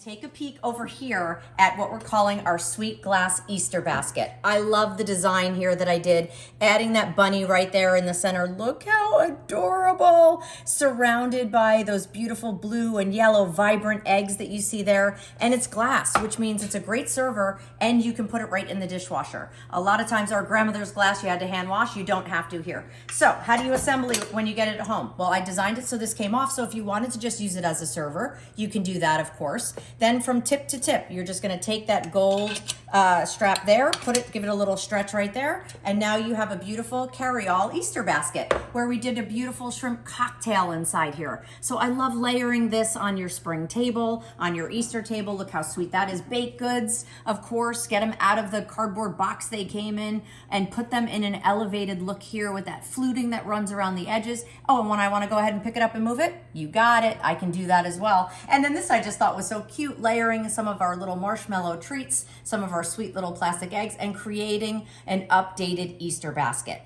Take a peek over here at what we're calling our sweet glass Easter basket. I love the design here that I did, adding that bunny right there in the center. Look how adorable, surrounded by those beautiful blue and yellow vibrant eggs that you see there. And it's glass, which means it's a great server and you can put it right in the dishwasher. A lot of times our grandmother's glass you had to hand wash, you don't have to here. So how do you assemble it when you get it at home? Well, I designed it so this came off, so if you wanted to just use it as a server, you can do that, of course. Then from tip to tip, you're just gonna take that gold strap there, give it a little stretch right there, and now you have a beautiful carry-all Easter basket where we did a beautiful shrimp cocktail inside here. So I love layering this on your spring table, on your Easter table. Look how sweet that is. Baked goods, of course, get them out of the cardboard box they came in and put them in an elevated look here with that fluting that runs around the edges. Oh, and when I wanna go ahead and pick it up and move it, you got it. I can do that as well. And then this I just thought was so cute, layering some of our little marshmallow treats, some of our sweet little plastic eggs, and creating an updated Easter basket.